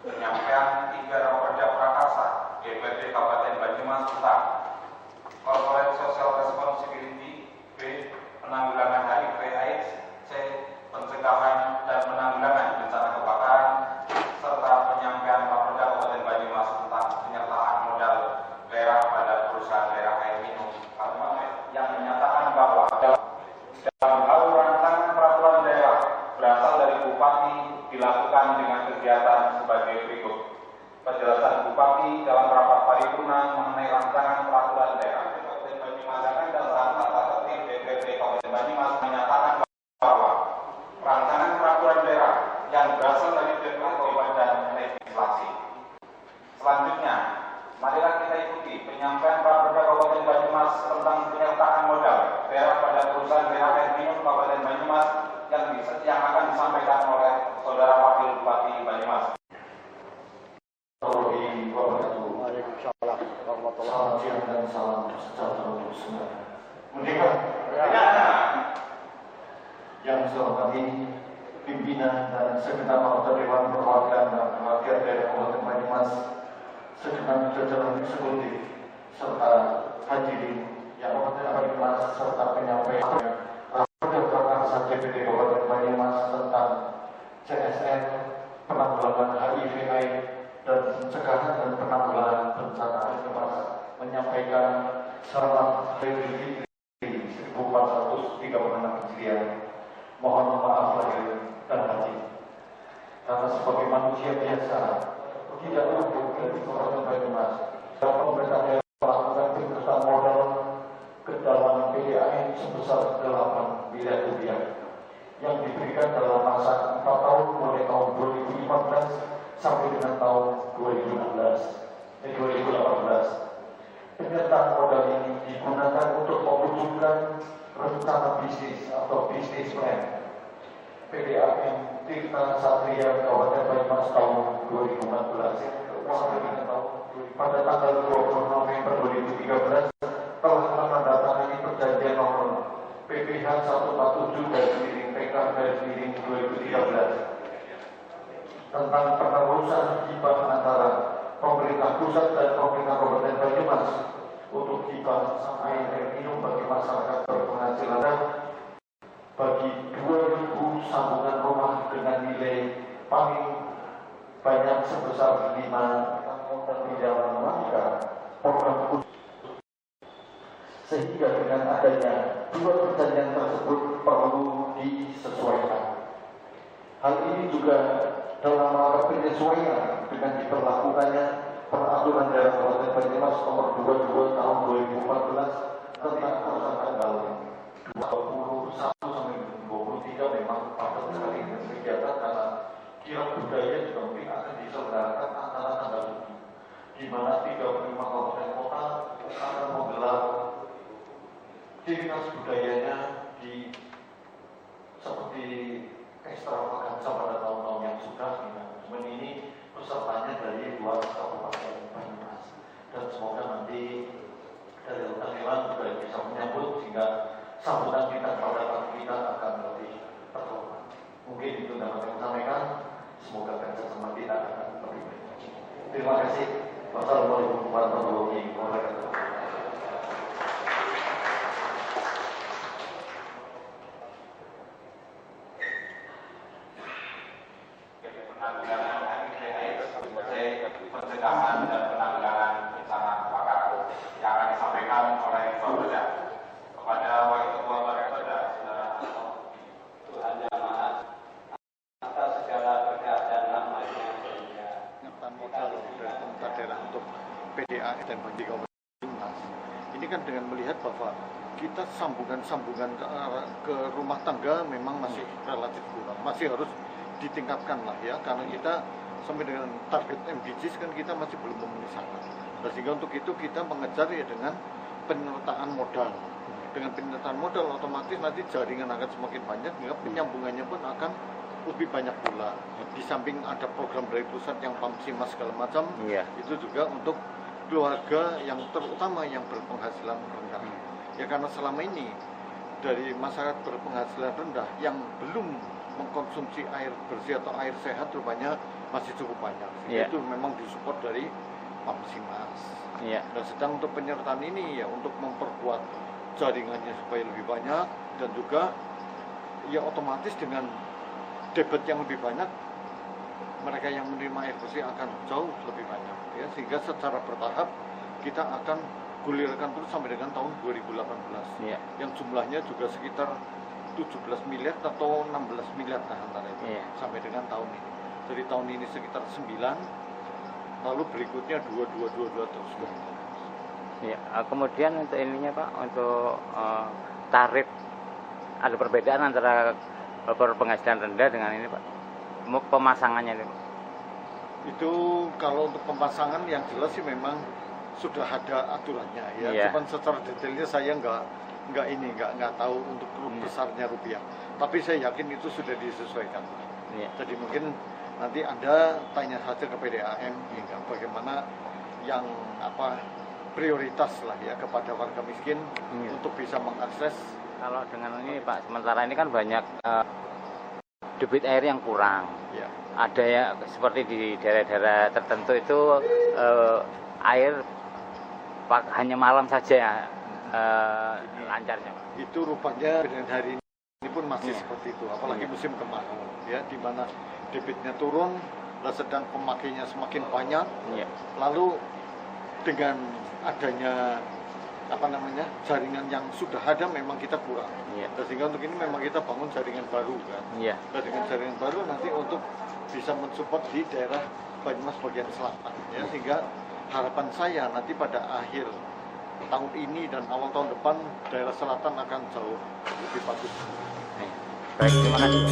penyampaian 3 Raperda Prakarsa DPRD Kabupaten Banyumas tentang Corporate Social Responsibility, B. Penanggulangan HIV/AIDS, C. Pencegahan dan penanggulangan bencana kebakaran, serta penyampaian Raperda Kabupaten Banyumas tentang penyertaan modal daerah pada perusahaan daerah air minum yang menyatakan bahwa dalam hal rancangan peraturan daerah berasal dari Bupati dilakukan dengan kegiatan sebagai berikut. Penjelasan Bupati dalam rapat paripurna mengenai rancangan peraturan daerah Kabupaten Banyumas dan tata tertib DPRD Kabupaten Banyumas menyatakan bahwa rancangan peraturan daerah yang berasal dari DPRD dan legislasi. Selanjutnya, marilah kita ikuti penyampaian Raperda Kabupaten Banyumas tentang penyertaan modal daerah pada perusahaan daerah air minum Kabupaten Banyumas yang akan disampaikan oleh Saudara Wakil Bupati Banyumas. Waalaikumsalam warahmatullahi wabarakatuh. Dan salam sejahtera untuk semua. Merdeka. Yang saya hormati pimpinan dan segenap anggota Dewan Perwakilan dan Rakyat daerah Kabupaten Banyumas, segenap jajaran eksekutif serta hadirin yang Banyumas serta penyampaian Raperda Prakarsa DPRD Kabupaten Banyumas tentang CSR, penanggulangan HIV/AIDS dan pencegahan dan penanggulangan bencana menyampaikan selamat Idul Fitri 1436 Hijriah. Mohon maaf lahir dan batin. Karena sebagai manusia biasa tidak luput dari Kabupaten Banyumas, pemerintah daerah melakukan penghematan modal ke dalam PDAM sebesar 8 miliar rupiah yang diberikan dalam masa 4 tahun mulai tahun 2015 sampai dengan tahun 2018. Penyertaan modal ini digunakan untuk mewujudkan rencana bisnis atau bisnis plan PDAM Tirta Satria Kabupaten Banyumas tahun 2014 sampai dengan pada tanggal 20 November 2013 telah menandatangani perjanjian nomor PPH 147/PK/2013 tentang penerusan hibah antara pemerintah pusat dan pemerintah Kabupaten Banyumas untuk hibah air minum bagi masyarakat berpenghasilan bagi 2.000 sambungan rumah dengan nilai paling banyak sebesar 5 miliar maka program khusus, sehingga dengan adanya dua perjanjian tersebut perlu disesuaikan. Hal ini juga dalam rangka penyesuaian dengan diberlakukannya peraturan daerah Kabupaten Banyumas nomor 22 tahun 2014 tentang tanggal 21 sampai 23 memang padat sekali dengan kegiatan karena kirap budaya juga mungkin akan diselenggarakan antara tanggal ini, di mana 35 kabupaten kota akan menggelar aktivitas budayanya di seperti ekstravaganza pada tahun-tahun yang sudah. Cuman ini pesertanya dari luar Kabupaten Banyumas, dan semoga nanti dari Hutan Hewan juga bisa menyambut sehingga sambutan kita kepada kita akan lebih terhormat. Mungkin itu dapat saya sampaikan. Semoga kerjasama kita akan lebih baik. Terima kasih. Wassalamualaikum warahmatullahi wabarakatuh. Pencegahan dan penanggulangan bencana kebakaran yang akan disampaikan oleh Bapak kepada Wakil Ketua Bapak Tuhan Yang Maha atas segala berkat dan rahmat-Nya sehingga Modal dari pemerintah daerah untuk PDA dan bagi Kabupaten Banyumas. Ini kan dengan melihat bahwa kita sambungan ke rumah tangga memang masih relatif kurang, masih harus ditingkatkan lah ya, karena kita sampai dengan target MDGs kan kita masih belum memenuhi syarat. Nah, sehingga untuk itu kita mengejar ya dengan penyertaan modal. Dengan penyertaan modal otomatis nanti jaringan akan semakin banyak, sehingga penyambungannya pun akan lebih banyak pula. Di samping ada program dari pusat yang PAMSIMAS segala macam, itu juga untuk keluarga yang terutama yang berpenghasilan rendah. Ya karena selama ini dari masyarakat berpenghasilan rendah yang belum mengkonsumsi air bersih atau air sehat rupanya masih cukup banyak. Iya. Itu memang disupport dari Pamsimas. Iya. Dan sedang untuk penyertaan ini ya untuk memperkuat jaringannya supaya lebih banyak, dan juga ya otomatis dengan debit yang lebih banyak, mereka yang menerima air bersih akan jauh lebih banyak ya, sehingga secara bertahap kita akan gulirkan terus sampai dengan tahun 2018 Iya. yang jumlahnya juga sekitar 17 miliar atau 16 miliar nah, antara itu Iya. sampai dengan tahun ini. Jadi tahun ini sekitar 9, lalu berikutnya 22 terus. Ya, kemudian untuk ininya Pak, untuk tarif ada perbedaan antara penghasilan rendah dengan ini Pak, pemasangannya ini Pak. Itu kalau untuk pemasangan yang jelas sih memang sudah ada aturannya ya. Iya. Cuman secara detailnya saya nggak tahu untuk besarnya rupiah. Tapi saya yakin itu sudah disesuaikan. Iya. Jadi mungkin nanti Anda tanya saja ke PDAM ya, bagaimana yang prioritas lah ya kepada warga miskin untuk bisa mengakses. Kalau dengan ini Pak, sementara ini kan banyak debit air yang kurang. Ya. Ada ya seperti di daerah-daerah tertentu itu air hanya malam saja ya lancarnya Pak. Itu rupanya dengan hari ini pun masih seperti itu, apalagi musim kemarau ya, di mana debitnya turun dan sedang pemakainya semakin banyak. Iya. Lalu dengan adanya jaringan yang sudah ada memang kita kurang. Iya. Dan sehingga untuk ini memang kita bangun jaringan baru kan. Iya. Dan dengan jaringan baru nanti untuk bisa mensupport di daerah Banyumas bagian selatan ya, sehingga harapan saya nanti pada akhir tahun ini dan awal tahun depan daerah selatan akan jauh lebih bagus. Baik, terima kasih.